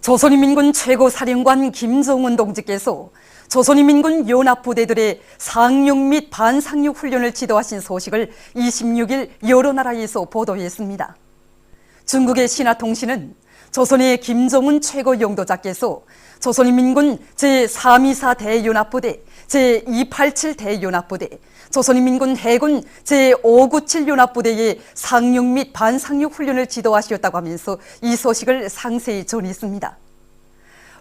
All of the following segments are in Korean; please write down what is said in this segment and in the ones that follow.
조선인민군 최고사령관 김정은 동지께서 조선인민군 연합부대들의 상륙 및 반상륙 훈련을 지도하신 소식을 26일 여러 나라에서 보도했습니다. 중국의 신화통신은 조선의 김정은 최고영도자께서 조선인민군 제324 대연합부대, 제287 대연합부대, 조선인민군 해군 제597 연합부대의 상륙 및 반상륙 훈련을 지도하셨다고 하면서 이 소식을 상세히 전했습니다.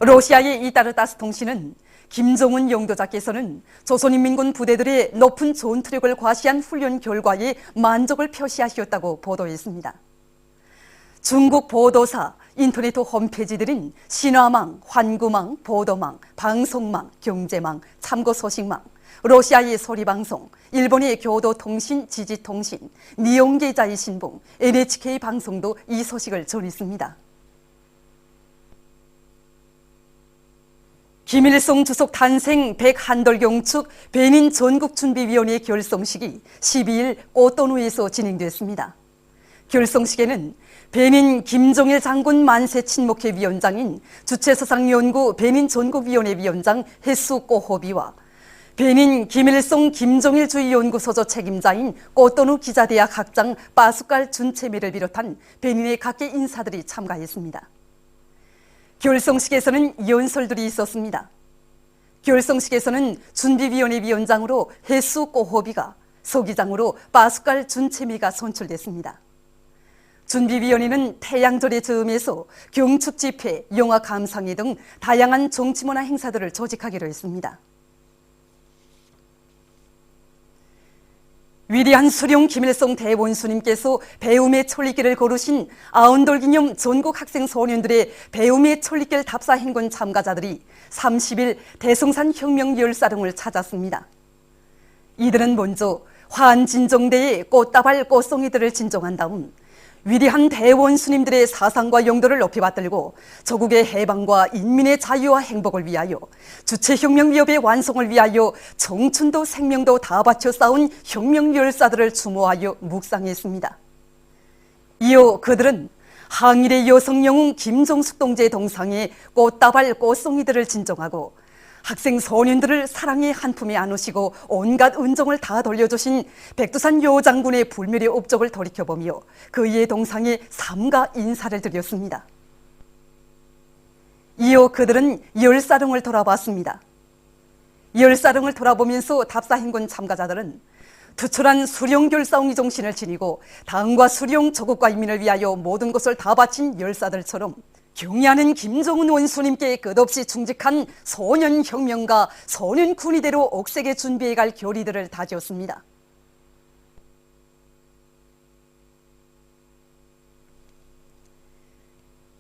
러시아의 이따르타스 통신은 김정은 영도자께서는 조선인민군 부대들의 높은 전투력을 과시한 훈련 결과에 만족을 표시하셨다고 보도했습니다. 중국 보도사, 인터넷 홈페이지들인 신화망, 환구망, 보도망, 방송망, 경제망, 참고소식망, 러시아의 소리방송, 일본의 교도통신, 지지통신, 니온게자의 신봉, NHK 방송도 이 소식을 전했습니다. 김일성 주석 탄생 101돌 경축 베닌 전국준비위원회 결성식이 12일 꼬토누에서 진행됐습니다. 결성식에는 베닌 김종일 장군 만세 친목회 위원장인 주체서상연구 베닌 전국위원회 위원장 헤수 꼬호비와 베닌 김일성 김종일 주의연구소조 책임자인 꼬토누 기자대학 학장 빠수칼 준체미를 비롯한 베닌의 각계 인사들이 참가했습니다. 결성식에서는 연설들이 있었습니다. 결성식에서는 준비위원회 위원장으로 헤수 꼬호비가, 서기장으로 빠수칼 준체미가 선출됐습니다. 준비위원회는 태양절의 즈음에서 경축집회, 영화 감상회 등 다양한 정치문화 행사들을 조직하기로 했습니다. 위대한 수령 김일성 대원수님께서 배움의 천리길을 걸으신 90돌 기념 전국 학생 소년들의 배움의 천리길 답사 행군 참가자들이 30일 대성산 혁명 열사릉을 찾았습니다. 이들은 먼저 환진정대의 꽃다발 꽃송이들을 진정한 다음 위대한 대원수님들의 사상과 영도를 높이 받들고 조국의 해방과 인민의 자유와 행복을 위하여 주체혁명위협의 완성을 위하여 청춘도 생명도 다 바쳐 싸운 혁명열사들을 추모하여 묵상했습니다. 이어 그들은 항일의 여성영웅 김종숙 동지의 동상에 꽃다발 꽃송이들을 진정하고 학생 소년들을 사랑의 한품에 안으시고 온갖 은종을 다 돌려주신 백두산 요장군의 불멸의 업적을 돌이켜보며 그의 동상에 삼가 인사를 드렸습니다. 이어 그들은 열사릉을 돌아봤습니다. 열사릉을 돌아보면서 답사행군 참가자들은 투철한 수령결사옹이 정신을 지니고 당과 수령 조국과 인민을 위하여 모든 것을 다 바친 열사들처럼 경의하는 김정은 원수님께 끝없이 충직한 소년혁명가 소년군의대로 억세게 준비해갈 결의들을 다졌습니다.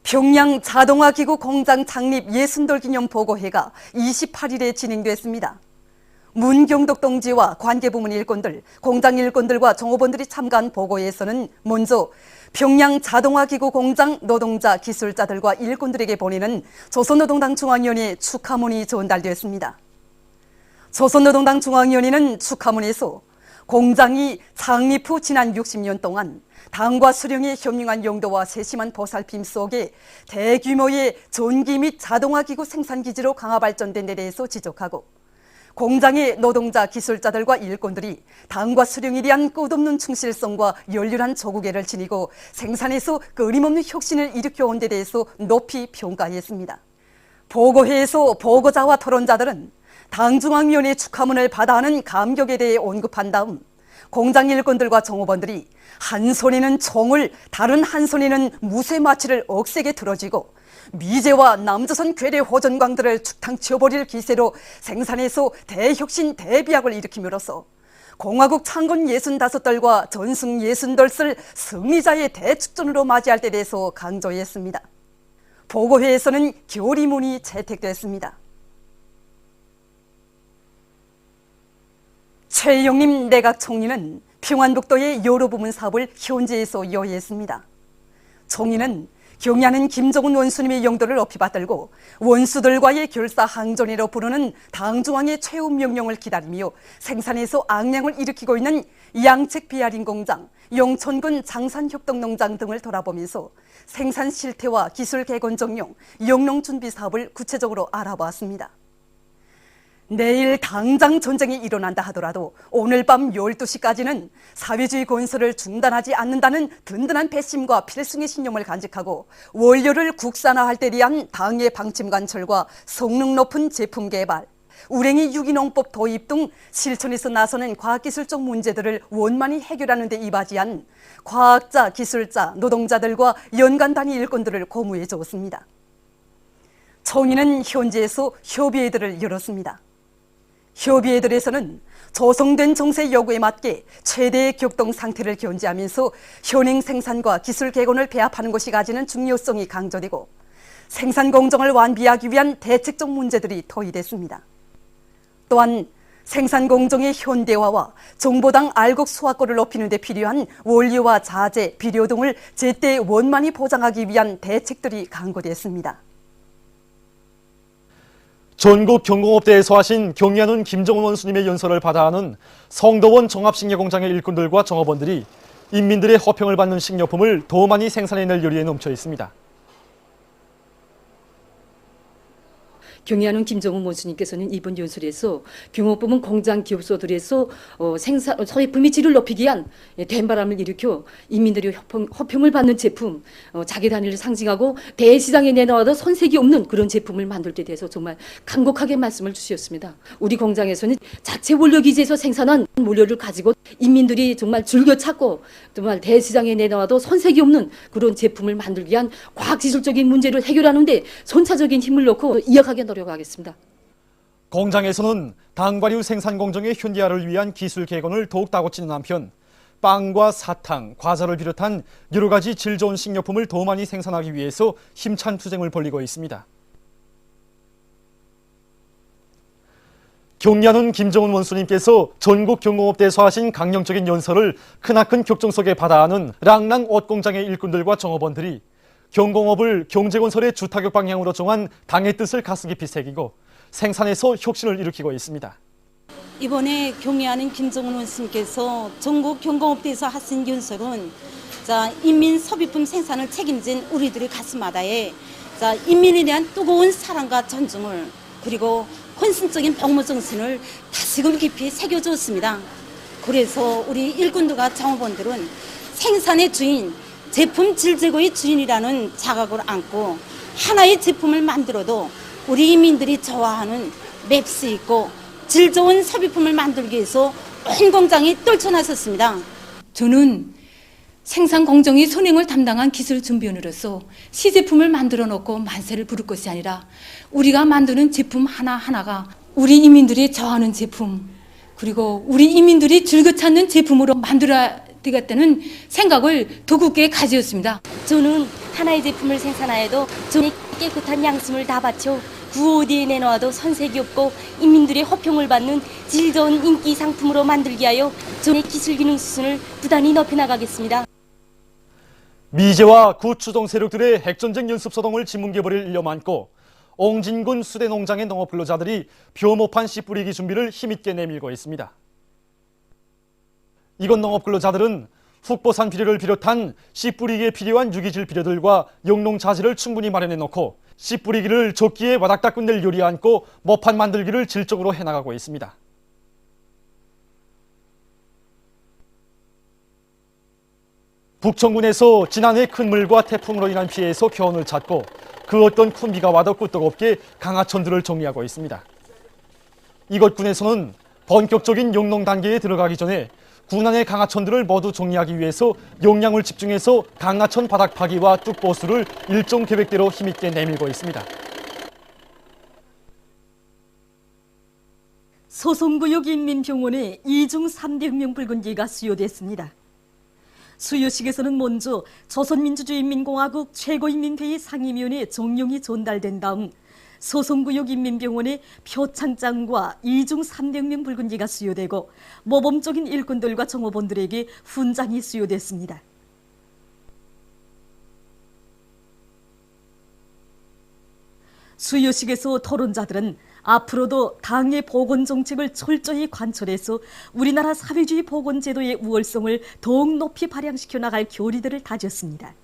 평양 자동화기구 공장 창립 60돌 기념 보고회가 28일에 진행됐습니다. 문경덕 동지와 관계부문 일꾼들, 공장 일꾼들과 종업원들이 참가한 보고회에서는 먼저 평양 자동화기구 공장 노동자, 기술자들과 일꾼들에게 보내는 조선노동당 중앙위원회 축하문이 전달되었습니다. 조선노동당 중앙위원회는 축하문에서 공장이 창립 후 지난 60년 동안 당과 수령의 현명한 용도와 세심한 보살핌 속에 대규모의 전기 및 자동화기구 생산기지로 강화 발전된 데 대해서 지적하고 공장의 노동자, 기술자들과 일꾼들이 당과 수령에 대한 끝없는 충실성과 열렬한 조국애를 지니고 생산에서 끊임없는 혁신을 일으켜온 데 대해서 높이 평가했습니다. 보고회에서 보고자와 토론자들은 당중앙위원회 축하문을 받아하는 감격에 대해 언급한 다음 공장 일꾼들과 종업원들이 한 손에는 총을, 다른 한 손에는 무쇠마취를 억세게 들어쥐고 미제와 남조선 괴뢰 호전광들을 축탕치어버릴 기세로 생산에서 대혁신 대비약을 일으킴으로써 공화국 창건 65돌과 전승 60돌을 승리자의 대축전으로 맞이할 때 대해서 강조했습니다. 보고회에서는 결의문이 채택됐습니다. 최영림 내각총리는 평안북도의 여러 부문 사업을 현지에서 요해했습니다. 총리는 경야는 김정은 원수님의 영도를 높이 받들고 원수들과의 결사항전이라 부르는 당중앙의 최후 명령을 기다리며 생산에서 악량을 일으키고 있는 양책 비아린 공장, 용천군 장산협동농장 등을 돌아보면서 생산 실태와 기술 개건 정용, 영농 준비 사업을 구체적으로 알아보았습니다. 내일 당장 전쟁이 일어난다 하더라도 오늘 밤 12시까지는 사회주의 건설을 중단하지 않는다는 든든한 배심과 필승의 신념을 간직하고 원료를 국산화할 때 대한 당의 방침 관철과 성능 높은 제품 개발, 우랭이 유기농법 도입 등 실천에서 나서는 과학기술적 문제들을 원만히 해결하는 데 이바지한 과학자, 기술자, 노동자들과 연간 단위 일꾼들을 고무해 주었습니다. 청인은 현지에서 협의회들을 열었습니다. 협의회들에서는 조성된 정세 요구에 맞게 최대의 격동 상태를 견지하면서 현행 생산과 기술 개건을 배합하는 것이 가지는 중요성이 강조되고 생산 공정을 완비하기 위한 대책적 문제들이 토의됐습니다. 또한 생산 공정의 현대화와 정보당 알곡 수확권을 높이는 데 필요한 원료와 자재, 비료 등을 제때 원만히 보장하기 위한 대책들이 강구됐습니다. 전국 경공업대에서 하신 경야는 김정은 원수님의 연설을 받아하는 성도원 종합식료공장의 일꾼들과 종업원들이 인민들의 허평을 받는 식료품을 더 많이 생산해낼 요리에 넘쳐 있습니다. 경의하는 김정은 원수님께서는 이번 연설에서 경호부문 공장 기업소들에서 생산 소비품의 질을 높이기 위한 된바람을 일으켜 인민들이 허평을 받는 제품, 자기 단위를 상징하고 대시장에 내놓아도 손색이 없는 그런 제품을 만들 때 대해서 정말 간곡하게 말씀을 주셨습니다. 우리 공장에서는 자체 원료 기지에서 생산한 원료를 가지고 인민들이 정말 즐겨 찾고 정말 대시장에 내놓아도 손색이 없는 그런 제품을 만들기 위한 과학기술적인 문제를 해결하는 데 선차적인 힘을 놓고 이어가게 노력하겠습니다. 공장에서는 당과류 생산 공정의 현대화를 위한 기술 개건을 더욱 다고치는 한편 빵과 사탕, 과자를 비롯한 여러 가지 질 좋은 식료품을 더 많이 생산하기 위해서 힘찬 투쟁을 벌이고 있습니다. 경야는 김정은 원수님께서 전국 경공업대에서 하신 강령적인 연설을 크나큰 격정 속에 받아하는 랑랑 옷공장의 일꾼들과 종업원들이 경공업을 경제건설의 주타격 방향으로 정한 당의 뜻을 가슴 깊이 새기고 생산에서 혁신을 일으키고 있습니다. 이번에 경의하는 김정은 원수님께서 전국 경공업대에서 하신 연설은 인민 소비품 생산을 책임진 우리들의 가슴마다에 인민에 대한 뜨거운 사랑과 존중을 그리고 헌신적인 병모 정신을 다시금 깊이 새겨주었습니다. 그래서 우리 일꾼들과 종업원들은 생산의 주인, 제품 질 제고의 주인이라는 자각을 안고 하나의 제품을 만들어도 우리 인민들이 좋아하는 맵스 있고 질 좋은 소비품을 만들기 위해서 온 공장이 떨쳐나섰습니다. 저는 생산 공정의 선행을 담당한 기술 준비원으로서 시제품을 만들어 놓고 만세를 부를 것이 아니라 우리가 만드는 제품 하나하나가 우리 인민들이 좋아하는 제품 그리고 우리 인민들이 즐겨 찾는 제품으로 만들어야 되겠다는 생각을 더 굳게 가지었습니다. 저는 하나의 제품을 생산하여도 저는 깨끗한 양심을 다 바쳐 구호디에 내놓아도 손색이 없고 인민들의 호평을 받는 질 좋은 인기 상품으로 만들기 위하여 저의 기술 기능 수준을 부단히 높여나가겠습니다. 미제와 구추동 세력들의 핵전쟁 연습소동을 지문개벌일 일념 안고 옹진군 수대농장의 농업근로자들이 벼모판 씨 뿌리기 준비를 힘있게 내밀고 있습니다. 이곳 농업근로자들은 훅보산 비료를 비롯한 씨 뿌리기에 필요한 유기질 비료들과 영농 자재를 충분히 마련해 놓고 씨 뿌리기를 조끼에 와닥닥 끝낼 요리에 안고 모판 만들기를 질적으로 해나가고 있습니다. 북천군에서 지난해 큰 물과 태풍으로 인한 피해에서 교훈을 찾고 그 어떤 큰 비가 와도 끄떡없게 강하천들을 정리하고 있습니다. 이곳 군에서는 본격적인 영농 단계에 들어가기 전에 군안의 강하천들을 모두 정리하기 위해서 역량을 집중해서 강하천 바닥 파기와 뚝보수를 일정 계획대로 힘있게 내밀고 있습니다. 소송구역 인민병원에 2중 3대혁명 붉은기가 수여됐습니다. 수여식에서는 먼저 조선민주주의인민공화국 최고인민회의 상임위원회 정령이 전달된 다음 소송구역 인민병원에 표창장과 2중 3대혁명 붉은기가 수여되고 모범적인 일꾼들과 종업원들에게 훈장이 수여됐습니다. 수요식에서 토론자들은 앞으로도 당의 보건 정책을 철저히 관철해서 우리나라 사회주의 보건 제도의 우월성을 더욱 높이 발扬시켜 나갈 교리들을 다졌습니다.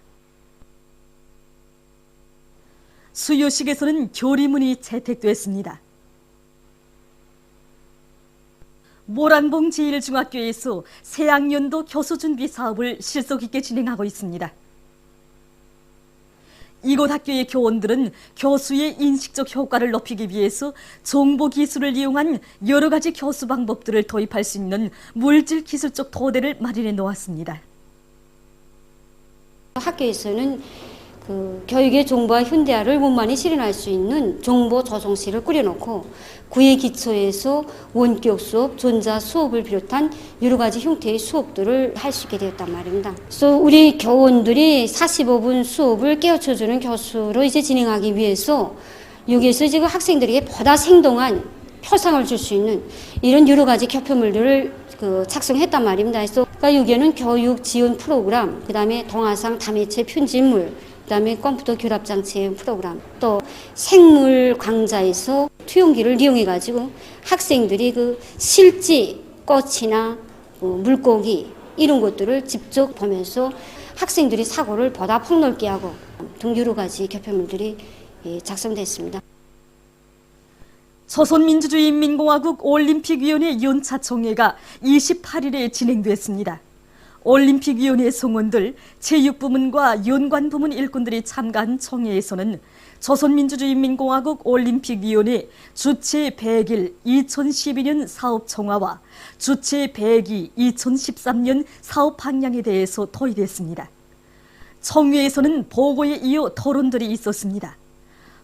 수요식에서는 교리문이 채택됐습니다. 모란봉 제1중학교에서 새학년도 교수 준비 사업을 실속 있게 진행하고 있습니다. 이곳 학교의 교원들은 교수의 인식적 효과를 높이기 위해서 정보기술을 이용한 여러 가지 교수 방법들을 도입할 수 있는 물질 기술적 토대를 마련해 놓았습니다. 학교에서는 교육의 정보와 현대화를 원만히 실현할 수 있는 정보 조성실을 꾸려놓고 구의 기초에서 원격 수업, 전자 수업을 비롯한 여러 가지 형태의 수업들을 할 수 있게 되었단 말입니다. 그래서 우리 교원들이 45분 수업을 깨우쳐주는 교수로 이제 진행하기 위해서 여기에서 지금 학생들에게 보다 생동한 표상을 줄 수 있는 이런 여러 가지 교표물들을 작성했단 말입니다. 그래서 여기에는 교육 지원 프로그램, 그다음에 동화상 다매체 편집물, 그다음에 컴퓨터 결합 장치 프로그램, 또 생물 강좌에서 투영기를 이용해 가지고 학생들이 실제 꽃이나 물고기 이런 것들을 직접 보면서 학생들이 사고를 보다 폭넓게 하고 등 여러 가지 교표물들이 작성됐습니다. 조선민주주의인민공화국 올림픽위원회 연차총회가 28일에 진행됐습니다. 올림픽위원회 성원들, 체육부문과 연관부문 일꾼들이 참가한 총회에서는 조선민주주의인민공화국 올림픽위원회 주최 100일 2012년 사업총화와 주최 102 2013년 사업 방향에 대해서 토의됐습니다. 총회에서는 보고에 이어 토론들이 있었습니다.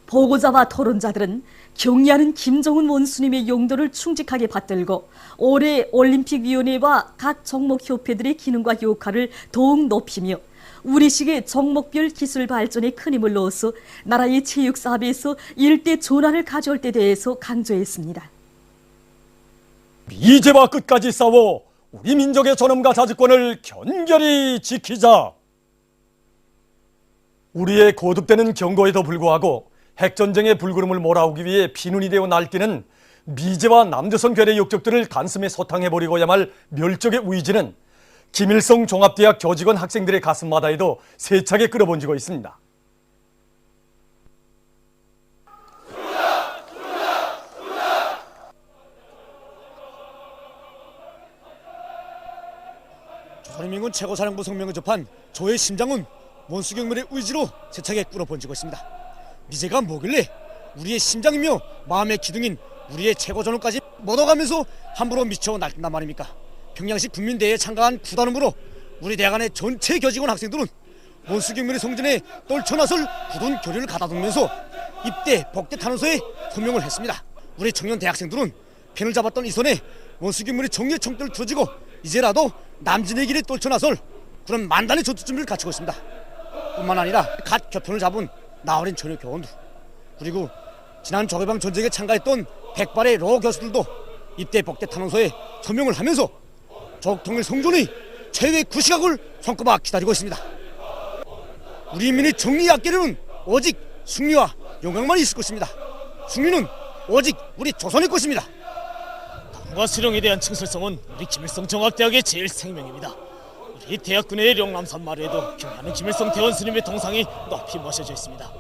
보고자와 토론자들은 경의하는 김정은 원수님의 용도를 충직하게 받들고 올해 올림픽위원회와 각 종목협회들의 기능과 역할을 더욱 높이며 우리식의 종목별 기술 발전에 큰 힘을 넣어서 나라의 체육사업에서 일대 전환을 가져올 때 대해서 강조했습니다. 미제와 끝까지 싸워 우리 민족의 존엄과 자주권을 견결히 지키자. 우리의 거듭되는 경고에도 불구하고 핵전쟁의 불구름을 몰아오기 위해 비눈이 되어 날뛰는 미제와 남조선 괴뢰 역적들을 단숨에 소탕해버리고야 말 멸족의 의지는 김일성 종합대학 교직원 학생들의 가슴마다에도 세차게 끌어번지고 있습니다. 조선인민군 최고사령부 성명을 접한 조의 심장은 원수경물의 의지로 세차게 끌어번지고 있습니다. 미제가 뭐길래 우리의 심장이며 마음의 기둥인 우리의 최고전원까지 묻어가면서 함부로 미쳐 날뛴단 말입니까? 평양시 국민대회에 참가한 구단음으로 우리 대학안의 전체 교직원 학생들은 원수경물의 성전에 떨쳐나설 굳은 교류를 가다두면서 입대, 복대 탄원서에 서명을 했습니다. 우리 청년 대학생들은 편을 잡았던 이 손에 원수경물의 정리의 총대를 들어지고 이제라도 남진의 길에 떨쳐나설 그런 만단의 전투 준비를 갖추고 있습니다. 뿐만 아니라 갓 교편을 잡은 나어린 전역 교원들, 그리고 지난 조개방 전쟁에 참가했던 100발의 로 교수들도 입대 복대 탄원서에 서명을 하면서 조국통일 성전의 최후의 구시각을 손꼽아 기다리고 있습니다. 우리 인민의 정리에 앞기에는 오직 승리와 영광만 있을 것입니다. 승리는 오직 우리 조선의 것입니다. 당과 수령에 대한 충실성은 우리 김일성 종합대학의 제일 생명입니다. 우리 대학군의 영남산 마루에도 경의하는 김일성 대원 스님의 동상이 높이 모셔져 있습니다.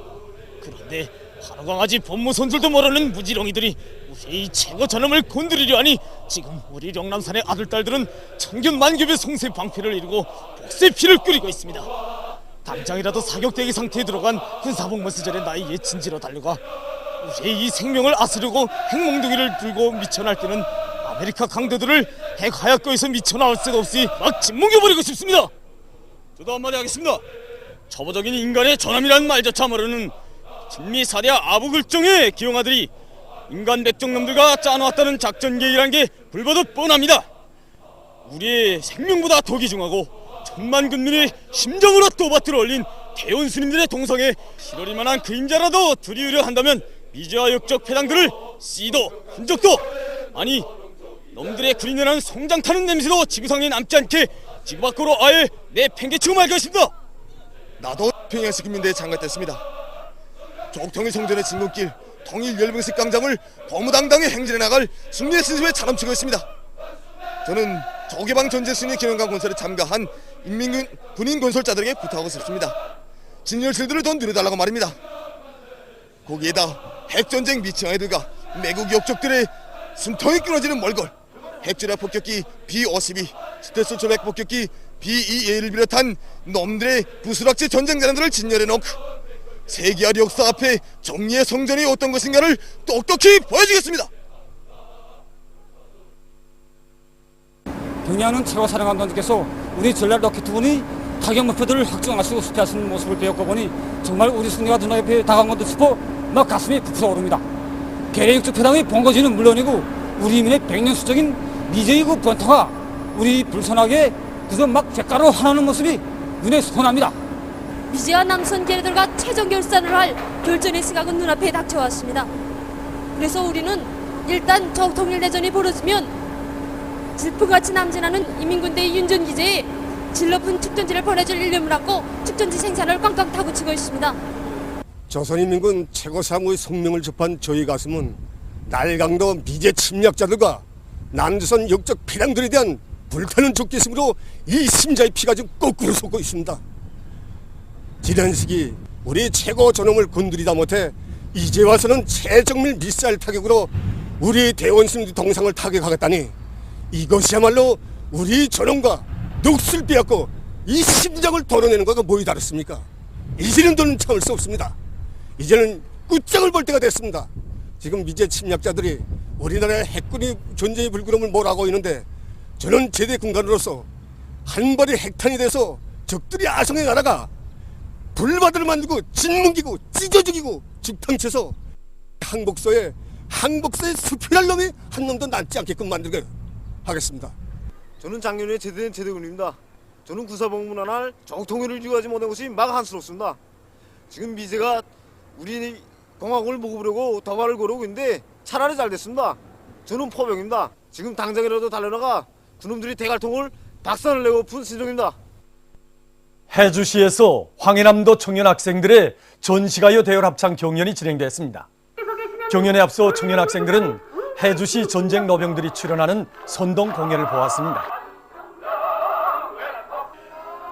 그런데 하루강아지 법무선줄도 모르는 무지렁이들이 우리의 최고 전엄을 건드리려 하니 지금 우리 영남산의 아들딸들은 천견만겹의 송세 방패를 이루고 복세 피를 끓이고 있습니다. 당장이라도 사격대기 상태에 들어간 군사복무 시절의 나의 예친지로 달려가 우리의 이 생명을 아스르고 핵몽둥이를 들고 미쳐날뛰는 아메리카 강대들을 핵 하약거에서 미쳐나올 새도 없이 막 짓뭉개버리고 싶습니다. 저도 한마디 하겠습니다. 초보적인 인간의 전함이란 말조차 모르는 진미사대와 아부글정의 기용아들이 인간 백정놈들과 짜놓았다는 작전 계획이란 게 불보듯 뻔합니다. 우리의 생명보다 더 귀중하고 천만 군민의 심정으로 또받들어 올린 대원 스님들의 동성에 실어릴 만한 그림자라도 들이우려 한다면 미제와 역적 패당들을 씨도 흔적도 아니 놈들의 구린내나는 송장 타는 냄새도 지구상에 남지 않게 지구 밖으로 아예 내팽개치고 말 것입니다. 나도 평양시 국민대회에 참가했습니다. 조국통일 성전의 진군길 통일열병식 광장을 거무당당히 행진해 나갈 승리의 신심에 차넘치고 있습니다. 저는 저개방 전제순위 기념관 건설에 참가한 인민군 군인 건설자들에게 부탁하고 싶습니다. 진열실들을 더 늘려달라고 말입니다. 거기에다 핵전쟁 미치앙애들과 매국 역적들의 숨통이 끊어지는 멀걸, 핵주라 폭격기 B-52, 스텔스 조백 폭격기 B-2A를 비롯한 놈들의 부스락지 전쟁자들을 진열해놓고 세계화 역사 앞에 정리의 성전이 어떤 것인가를 똑똑히 보여주겠습니다. 경의하는 최고사령관님께서 우리 전략 로켓군이 타격 목표들을 확정하시고 수퇴하시는 모습을 배웠고 보니 정말 우리 승리가 눈앞에 다가온 것도 싶어 막 가슴이 부풀어 오릅니다. 계례육적 패당의 본거지는 물론이고 우리 인민의 백년수적인 미제의 그 변화가 우리 불선하게 그저 막 객가로 화나는 모습이 눈에 선합니다. 미제와 남선 계례들과 최종 결산을 할 결전의 시각은 눈앞에 닥쳐왔습니다. 그래서 우리는 일단 정통일내전이 벌어지면 질풍같이 남진하는 인민군대의 윤전기지에 질 높은 축전지를 보내줄 일념을 갖고 축전지 생산을 꽉꽉 타고치고 있습니다. 조선인민군 최고사무의 성명을 접한 저희 가슴은 날강도 미제 침략자들과 남조선 역적 패당들에 대한 불타는 적개심으로 이 심자의 피가 지금 거꾸로 솟고 있습니다. 지난 시기 우리 최고 존엄을 건드리다 못해 이제 와서는 최정밀 미사일 타격으로 우리 대원승 동상을 타격하겠다니 이것이야말로 우리 존엄과 넋을 빼앗고 이 심장을 덜어내는 것과 뭐이 다릅니까? 이제는 더는 참을 수 없습니다. 이제는 끝장을 볼 때가 됐습니다. 지금 미제 침략자들이 우리나라의 핵군이 존재의 불구름을 몰아가고 있는데 저는 제대 군관으로서 한 발의 핵탄이 돼서 적들이 아성에 날아가 불바다를 만들고 짓뭉기고 찢어 죽이고 집탕쳐서 항복소에 수필할 놈이 한 놈도 남지 않게끔 만들게 하겠습니다. 저는 작년에 제대된 제대군입니다. 저는 구사복문안할 정통일을 유지하지 못한 것이 막 한스럽습니다. 지금 미제가 우리 공화국을 먹어보려고 도발을 걸어오고 있는데 차라리 잘 됐습니다. 저는 포병입니다. 지금 당장이라도 달려나가 그놈들이 대갈통을 박살을 내고 푼 신종입니다. 해주시에서 황해남도 청년 학생들의 전시가요 대열 합창 경연이 진행됐습니다. 경연에 앞서 청년 학생들은 해주시 전쟁 노병들이 출연하는 선동 공연을 보았습니다.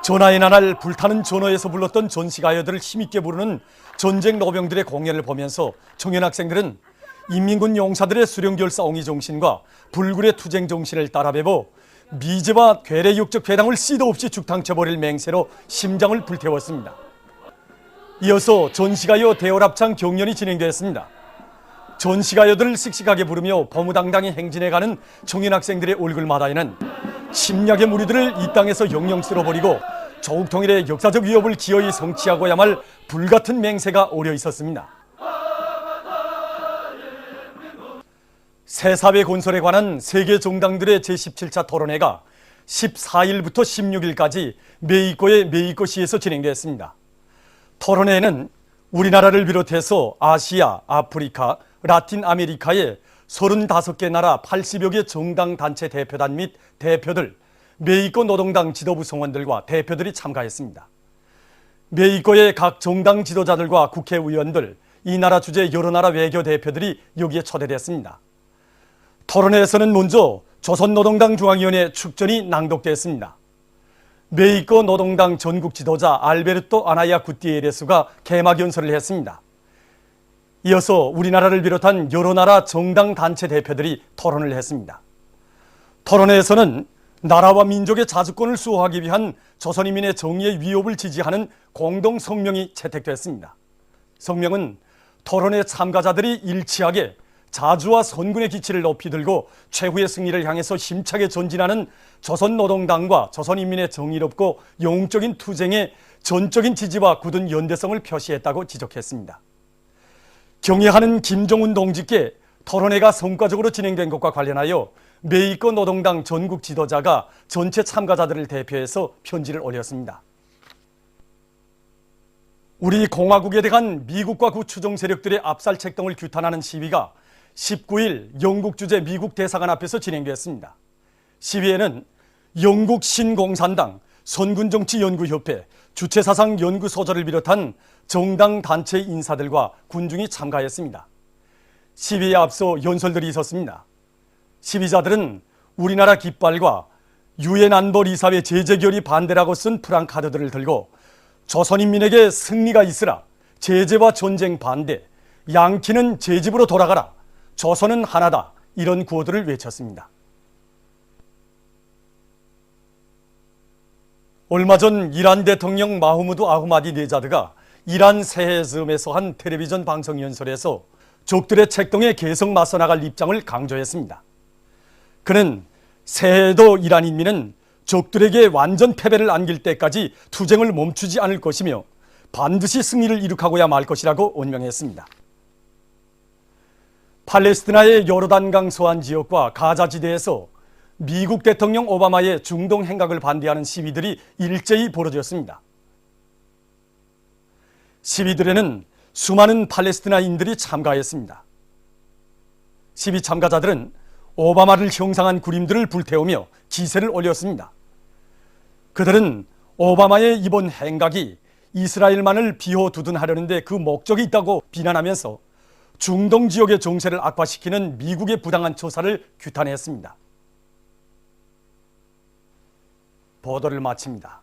전하의 나날 불타는 전어에서 불렀던 전시가요들을 힘있게 부르는 전쟁 노병들의 공연을 보면서 청년 학생들은 인민군 용사들의 수령결 싸움의 정신과 불굴의 투쟁 정신을 따라 배워 미제와 괴뢰 육적 괴당을 씨도 없이 죽탕쳐버릴 맹세로 심장을 불태웠습니다. 이어서 전시가요 대열합창 경연이 진행되었습니다. 전시가요들을 씩씩하게 부르며 거무당당히 행진해가는 청년 학생들의 얼굴마다에는 심약의 무리들을 이 땅에서 영영 쓸어버리고 조국 통일의 역사적 위협을 기어이 성취하고야 말 불같은 맹세가 오려 있었습니다. 새사회 건설에 관한 세계 정당들의 제17차 토론회가 14일부터 16일까지 메이코의 메이코시에서 진행됐습니다. 토론회에는 우리나라를 비롯해서 아시아, 아프리카, 라틴 아메리카의 35개 나라 80여 개 정당 단체 대표단 및 대표들, 메이코 노동당 지도부 성원들과 대표들이 참가했습니다. 메이코의 각 정당 지도자들과 국회의원들, 이 나라 주재 여러 나라 외교 대표들이 여기에 초대됐습니다. 토론회에서는 먼저 조선노동당 중앙위원회 축전이 낭독됐습니다. 메이코 노동당 전국 지도자 알베르토 아나야 구티에레스가 개막 연설을 했습니다. 이어서 우리나라를 비롯한 여러 나라 정당 단체 대표들이 토론을 했습니다. 토론회에서는 나라와 민족의 자주권을 수호하기 위한 조선인민의 정의의 위협을 지지하는 공동 성명이 채택됐습니다. 성명은 토론회 참가자들이 일치하게 자주와 선군의 기치를 높이 들고 최후의 승리를 향해서 힘차게 전진하는 조선노동당과 조선인민의 정의롭고 영웅적인 투쟁에 전적인 지지와 굳은 연대성을 표시했다고 지적했습니다. 경애하는 김정은 동지께 토론회가 성과적으로 진행된 것과 관련하여 메이코 노동당 전국 지도자가 전체 참가자들을 대표해서 편지를 올렸습니다. 우리 공화국에 대한 미국과 그 추종 세력들의 압살책 등을 규탄하는 시위가 19일 영국 주재 미국 대사관 앞에서 진행됐습니다. 시위에는 영국 신공산당, 선군정치연구협회, 주체사상연구소저를 비롯한 정당 단체 인사들과 군중이 참가했습니다. 시위에 앞서 연설들이 있었습니다. 시위자들은 우리나라 깃발과 유엔 안보리사회 제재 결의 반대라고 쓴 프랑카드들을 들고 조선인민에게 승리가 있으라, 제재와 전쟁 반대, 양키는 제 집으로 돌아가라, 조선은 하나다, 이런 구호들을 외쳤습니다. 얼마 전 이란 대통령 마흐무드 아흐마디네자드가 이란 새해즈음에서 한 텔레비전 방송 연설에서 적들의 책동에 계속 맞서 나갈 입장을 강조했습니다. 그는 새해에도 이란 인민은 적들에게 완전 패배를 안길 때까지 투쟁을 멈추지 않을 것이며 반드시 승리를 이룩하고야 말 것이라고 언명했습니다. 팔레스티나의 요르단강 서안 지역과 가자지대에서 미국 대통령 오바마의 중동 행각을 반대하는 시위들이 일제히 벌어졌습니다. 시위들에는 수많은 팔레스티나인들이 참가했습니다. 시위 참가자들은 오바마를 형상한 그림들을 불태우며 기세를 올렸습니다. 그들은 오바마의 이번 행각이 이스라엘만을 비호두둔하려는데 그 목적이 있다고 비난하면서 중동 지역의 정세를 악화시키는 미국의 부당한 처사를 규탄했습니다. 보도를 마칩니다.